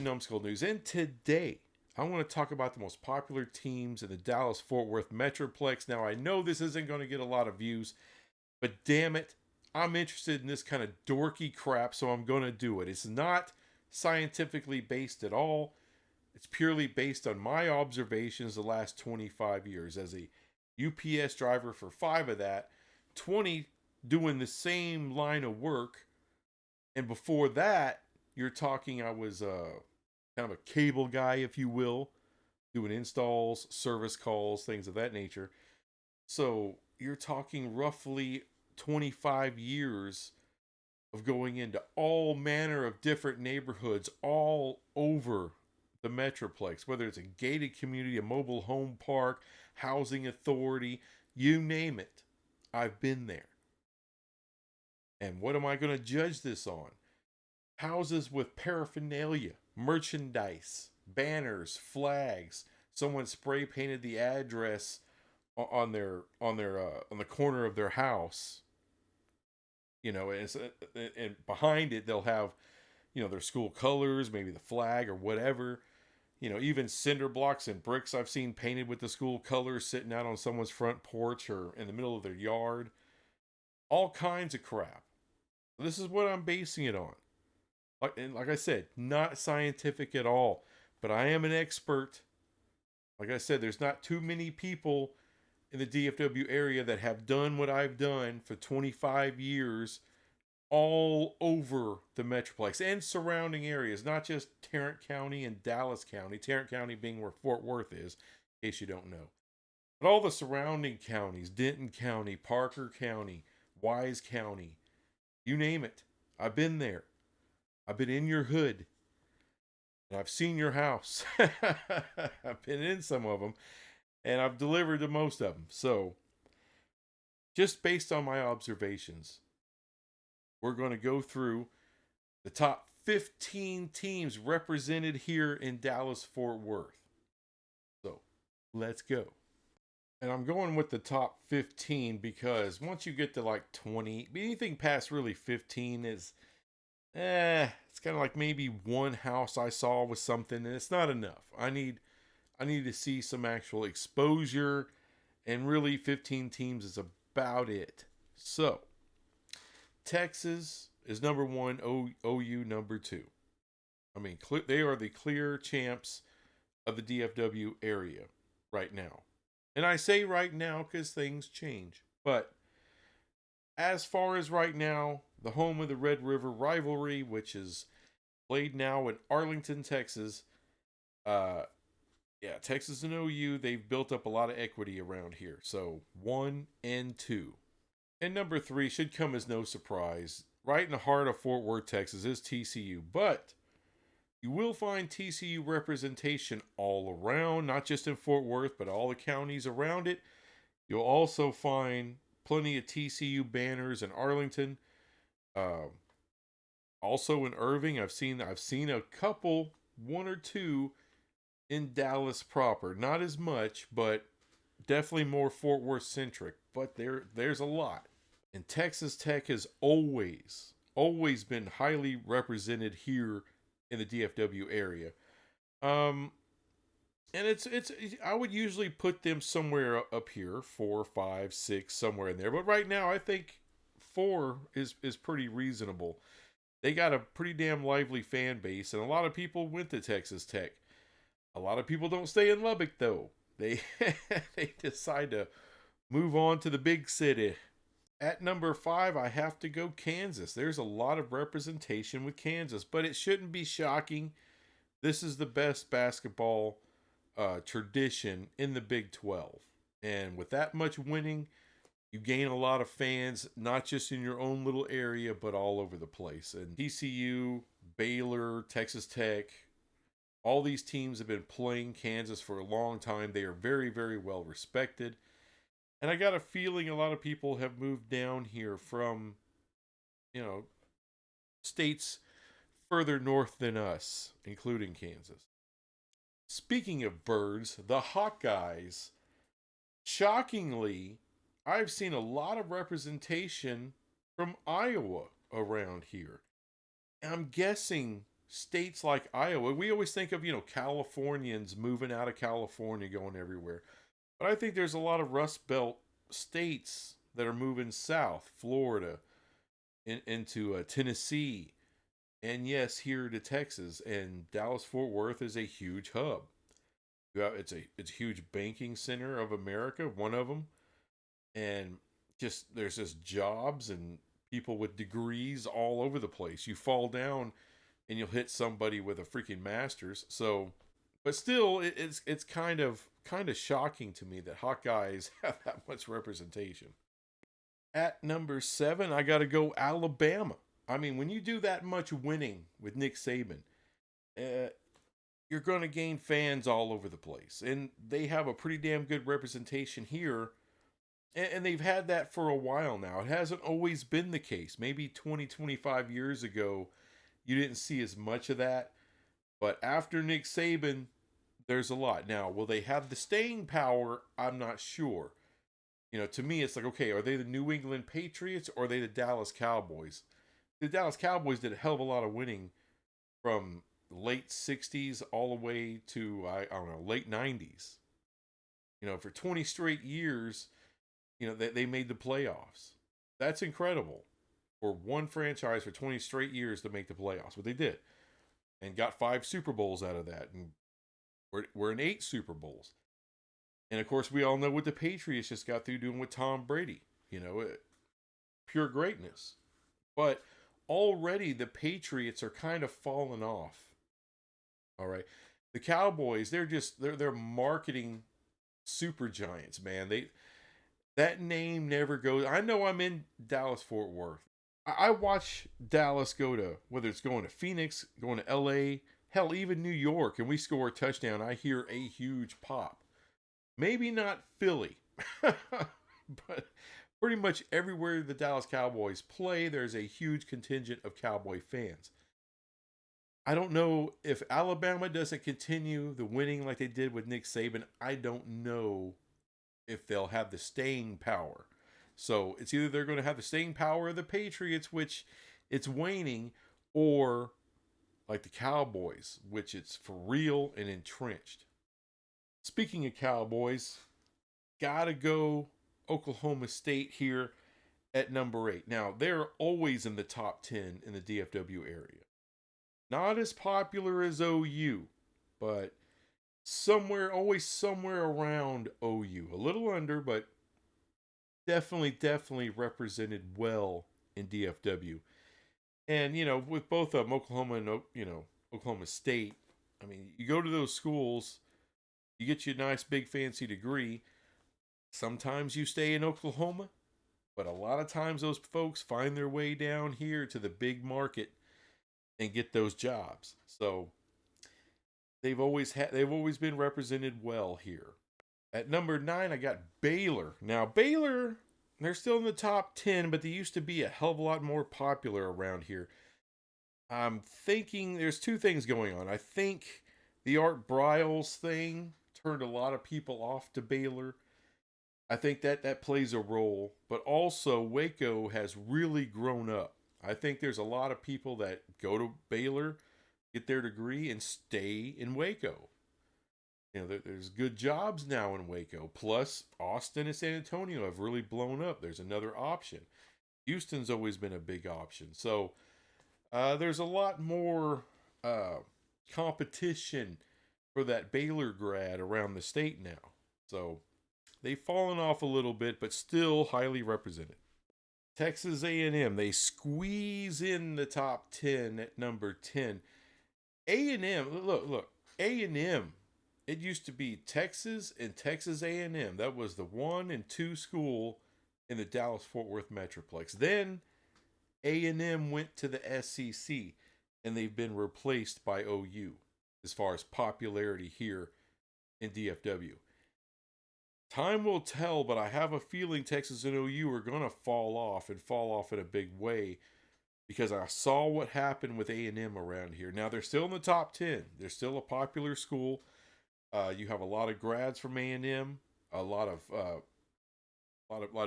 Numbskull News, and today I want to talk about the most popular teams in the Dallas-Fort Worth metroplex. Now, I know this isn't going to get a lot of views, but damn it, I'm interested in this kind of dorky crap, so I'm going to do it. It's not scientifically based at all. It's purely based on my observations the last 25 years as a UPS driver for 5 of that, 20 doing the same line of work, and before that, you're talking I was kind of a cable guy, if you will, doing installs, service calls, things of that nature. So you're talking roughly 25 years of going into all manner of different neighborhoods all over the metroplex, whether it's a gated community, a mobile home park, housing authority, you name it. I've been there. And what am I going to judge this on? Houses with paraphernalia, merchandise, banners, flags. Someone spray painted the address on the corner of their house. You know, and behind it they'll have, you know, their school colors, maybe the flag or whatever. You know, even cinder blocks and bricks I've seen painted with the school colors sitting out on someone's front porch or in the middle of their yard. All kinds of crap. This is what I'm basing it on. Like I said, not scientific at all, but I am an expert. Like I said, there's not too many people in the DFW area that have done what I've done for 25 years all over the metroplex and surrounding areas, not just Tarrant County and Dallas County, Tarrant County being where Fort Worth is, in case you don't know. But all the surrounding counties, Denton County, Parker County, Wise County, you name it. I've been there. I've been in your hood. And I've seen your house. I've been in some of them. And I've delivered to most of them. So, just based on my observations, we're going to go through the top 15 teams represented here in Dallas-Fort Worth. So, let's go. And I'm going with the top 15 because once you get to like 20, anything past really 15 is, it's kind of like maybe one house I saw with something, and it's not enough. I need to see some actual exposure, and really 15 teams is about it. So, Texas is number 1, OU number 2. I mean, they are the clear champs of the DFW area right now. And I say right now because things change. But as far as right now, the home of the Red River rivalry, which is played now in Arlington, Texas. Texas and OU, they've built up a lot of equity around here. So 1 and 2. And number 3 should come as no surprise. Right in the heart of Fort Worth, Texas is TCU. But you will find TCU representation all around, not just in Fort Worth, but all the counties around it. You'll also find plenty of TCU banners in Arlington. Also in Irving, I've seen a couple, 1 or 2 in Dallas proper. Not as much, but definitely more Fort Worth centric. But there's a lot. And Texas Tech has always been highly represented here in the DFW area. And it's I would usually put them somewhere up here, 4, 5, 6, somewhere in there. But right now I think 4 is pretty reasonable. They got a pretty damn lively fan base, and a lot of people went to Texas Tech. A lot of people don't stay in Lubbock though. They they decide to move on to the big city. At number 5, I have to go Kansas. There's a lot of representation with Kansas, but it shouldn't be shocking. This is the best basketball tradition in the Big 12. And with that much winning, you gain a lot of fans, not just in your own little area, but all over the place. And TCU, Baylor, Texas Tech, all these teams have been playing Kansas for a long time. They are very, very well respected. And I got a feeling a lot of people have moved down here from, you know, states further north than us, including Kansas. Speaking of birds, the Hawkeyes, shockingly, I've seen a lot of representation from Iowa around here. And I'm guessing states like Iowa, we always think of, Californians moving out of California, going everywhere. But I think there's a lot of Rust Belt states that are moving south, Florida, into Tennessee, and yes, here to Texas. And Dallas Fort Worth is a huge hub. It's a huge banking center of America, one of them, and just there's just jobs and people with degrees all over the place. You fall down and you'll hit somebody with a freaking master's. So, but still, it's kind of shocking to me that Hawkeyes have that much representation. At number 7, I got to go Alabama. I mean, when you do that much winning with Nick Saban, uh, you're going to gain fans all over the place. And they have a pretty damn good representation here. And they've had that for a while now. It hasn't always been the case. Maybe 20, 25 years ago, you didn't see as much of that. But after Nick Saban, there's a lot. Now, will they have the staying power? I'm not sure. To me, it's like, okay, are they the New England Patriots or are they the Dallas Cowboys? The Dallas Cowboys did a hell of a lot of winning from late 60s all the way to, I don't know, late 90s. For 20 straight years, they made the playoffs. That's incredible for one franchise for 20 straight years to make the playoffs. But they did and got 5 Super Bowls out of that. And we're in 8 Super Bowls. And of course, we all know what the Patriots just got through doing with Tom Brady. Pure greatness. But already the Patriots are kind of falling off. All right. The Cowboys, they're marketing super giants, man. That name never goes. I know I'm in Dallas Fort Worth. I watch Dallas go to, whether it's going to Phoenix, going to LA, hell, even New York, and we score a touchdown. I hear a huge pop. Maybe not Philly, but pretty much everywhere the Dallas Cowboys play, there's a huge contingent of Cowboy fans. I don't know if Alabama doesn't continue the winning like they did with Nick Saban. I don't know if they'll have the staying power. So it's either they're going to have the staying power of the Patriots, which it's waning, or like the Cowboys, which it's for real and entrenched. Speaking of Cowboys, gotta go Oklahoma State here at number 8. Now, they're always in the top 10 in the DFW area. Not as popular as OU, but always somewhere around OU. A little under, but definitely represented well in DFW. And, with both of them, Oklahoma and, Oklahoma State, I mean, you go to those schools, you get you a nice big fancy degree. Sometimes you stay in Oklahoma, but a lot of times those folks find their way down here to the big market and get those jobs. So they've always been represented well here. At number 9, I got Baylor. Now Baylor, they're still in the top 10, but they used to be a hell of a lot more popular around here. I'm thinking there's 2 things going on. I think the Art Briles thing turned a lot of people off to Baylor. I think that plays a role, but also Waco has really grown up. I think there's a lot of people that go to Baylor, get their degree, and stay in Waco. There's good jobs now in Waco. Plus, Austin and San Antonio have really blown up. There's another option. Houston's always been a big option. So there's a lot more competition for that Baylor grad around the state now. So they've fallen off a little bit, but still highly represented. Texas A&M, they squeeze in the top 10 at number 10. A&M, look, A&M, it used to be Texas and Texas A&M. That was the 1 and 2 school in the Dallas-Fort Worth Metroplex. Then A&M went to the SEC, and they've been replaced by OU as far as popularity here in DFW. Time will tell, but I have a feeling Texas and OU are going to fall off in a big way, because I saw what happened with A&M around here. Now, they're still in the top 10. They're still a popular school. You have a lot of grads from A&M. A lot of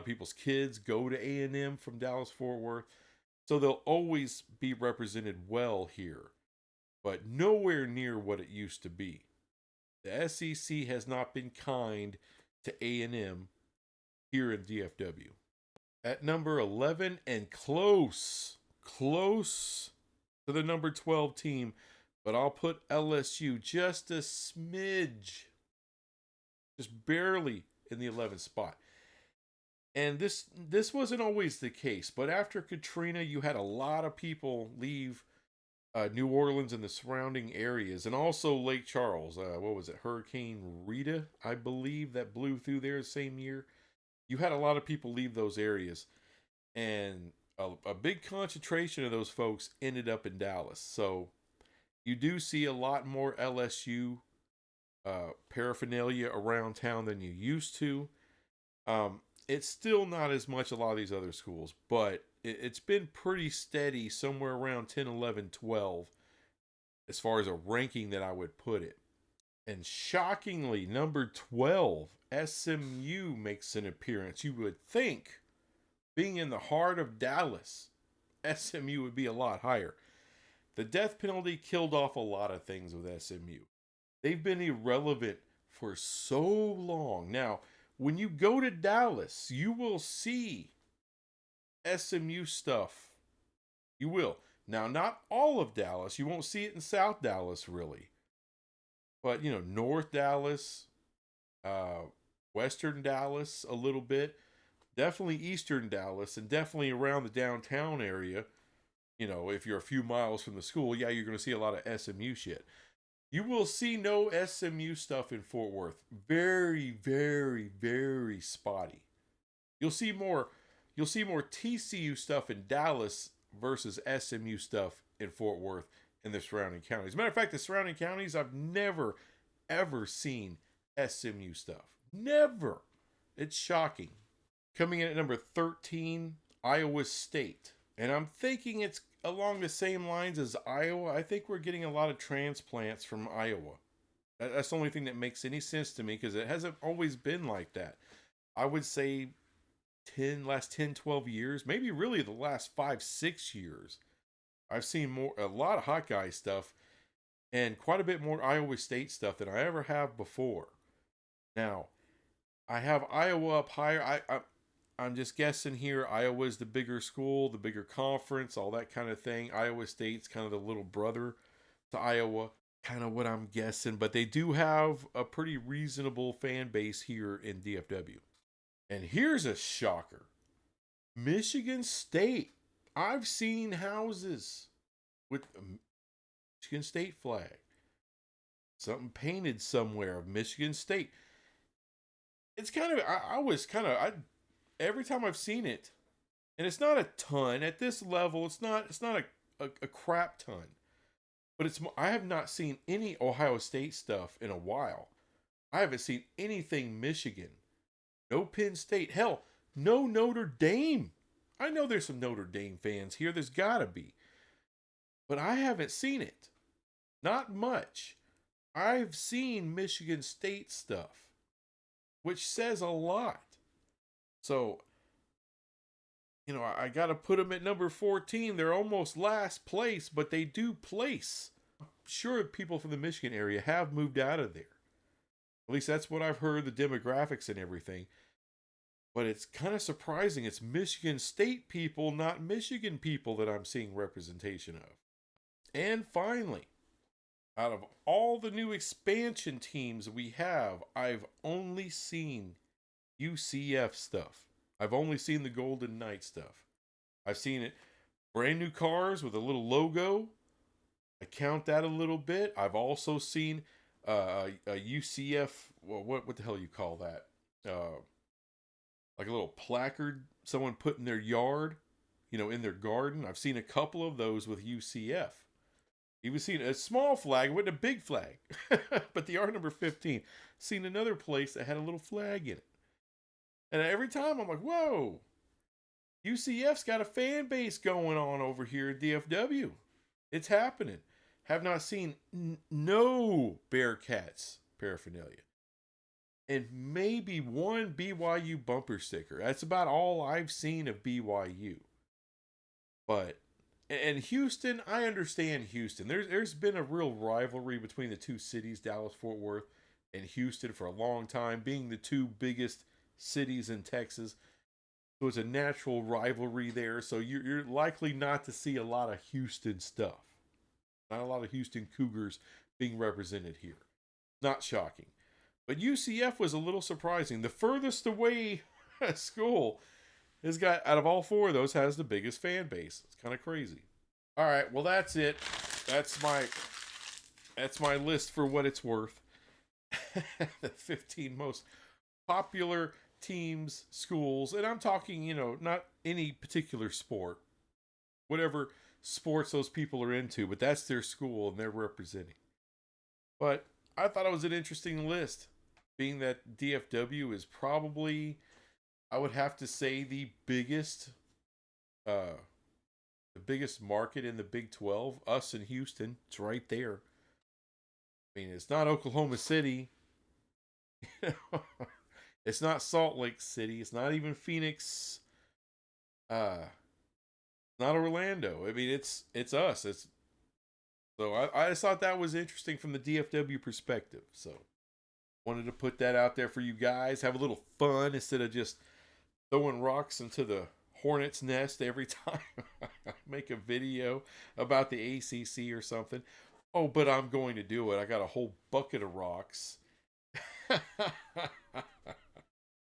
people's kids go to A&M from Dallas Fort Worth. So they'll always be represented well here. but nowhere near what it used to be. The SEC has not been kind to A&M here in DFW. At number 11 and close to the number 12 team, but I'll put LSU just a smidge, just barely in the 11th spot. And this wasn't always the case, but after Katrina, you had a lot of people leave New Orleans and the surrounding areas, and also Lake Charles. What was it? Hurricane Rita, I believe, that blew through there the same year. You had a lot of people leave those areas, and a big concentration of those folks ended up in Dallas. So you do see a lot more LSU paraphernalia around town than you used to. It's still not as much a lot of these other schools, but it's been pretty steady somewhere around 10, 11, 12 as far as a ranking that I would put it. And shockingly, number 12, SMU makes an appearance. You would think, being in the heart of Dallas, SMU would be a lot higher. The death penalty killed off a lot of things with SMU. They've been irrelevant for so long. Now, when you go to Dallas, you will see SMU stuff. You will. Now, not all of Dallas. You won't see it in South Dallas, really. But, North Dallas, Western Dallas a little bit. Definitely Eastern Dallas, and definitely around the downtown area. If you're a few miles from the school, yeah, you're going to see a lot of SMU shit. You will see no SMU stuff in Fort Worth. Very, very, very spotty. You'll see more TCU stuff in Dallas versus SMU stuff in Fort Worth and the surrounding counties. As a matter of fact, the surrounding counties, I've never, ever seen SMU stuff. Never. It's shocking. Coming in at number 13, Iowa State. And I'm thinking it's along the same lines as Iowa. I think we're getting a lot of transplants from Iowa. That's the only thing that makes any sense to me, because it hasn't always been like that. I would say last 10, 12 years, maybe really the last 5, 6 years, I've seen a lot of Hawkeye stuff and quite a bit more Iowa State stuff than I ever have before. Now, I have Iowa up higher. I'm just guessing here. Iowa's the bigger school, the bigger conference, all that kind of thing. Iowa State's kind of the little brother to Iowa, kind of what I'm guessing. But they do have a pretty reasonable fan base here in DFW. And here's a shocker. Michigan State. I've seen houses with a Michigan State flag. Something painted somewhere of Michigan State. It's kind of, every time I've seen it, and it's not a ton at this level, it's not a crap ton, but I have not seen any Ohio State stuff in a while. I haven't seen anything Michigan, no Penn State, hell, no Notre Dame. I know there's some Notre Dame fans here. There's gotta be, but I haven't seen it. Not much. I've seen Michigan State stuff, which says a lot. So, I got to put them at number 14. They're almost last place, but they do place. I'm sure people from the Michigan area have moved out of there. At least that's what I've heard, the demographics and everything. But it's kind of surprising. It's Michigan State people, not Michigan people, that I'm seeing representation of. And finally, out of all the new expansion teams we have, I've only seen UCF stuff. I've only seen the Golden Knight stuff. I've seen it brand new cars with a little logo. I count that a little bit. I've also seen a UCF. Well, what the hell you call that? Like a little placard someone put in their yard, in their garden. I've seen a couple of those with UCF. Even seen a small flag, it wasn't a big flag, but the R number 15. Seen another place that had a little flag in it. And every time I'm like, whoa, UCF's got a fan base going on over here at DFW. It's happening. Have not seen no Bearcats paraphernalia. And maybe one BYU bumper sticker. That's about all I've seen of BYU. But And Houston, I understand Houston. There's been a real rivalry between the two cities, Dallas Fort Worth and Houston, for a long time, being the two biggest cities in Texas. So it's a natural rivalry there. So you're likely not to see a lot of Houston stuff. Not a lot of Houston Cougars being represented here. Not shocking. But UCF was a little surprising. The furthest away school has got, out of all four of those, has the biggest fan base. It's kind of crazy. All right, well that's it. That's my list for what it's worth. The 15 most popular teams, schools, and I'm talking, not any particular sport. Whatever sports those people are into, but that's their school and they're representing. But I thought it was an interesting list, being that DFW is probably, I would have to say, uh, the biggest market in the Big 12. Us in Houston, it's right there. I mean, it's not Oklahoma City. It's not Salt Lake City. It's not even Phoenix. Uh, not Orlando. I mean, it's us. I just thought that was interesting from the DFW perspective. So wanted to put that out there for you guys. Have a little fun instead of just throwing rocks into the hornet's nest every time I make a video about the ACC or something. Oh, but I'm going to do it. I got a whole bucket of rocks.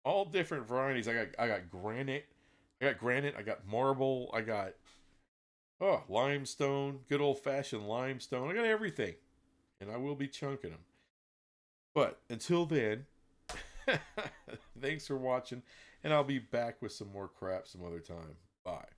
All different varieties. I got granite. I got marble. I got limestone, good old fashioned limestone. I got everything. And I will be chunking them. But until then, thanks for watching, and I'll be back with some more crap some other time. Bye.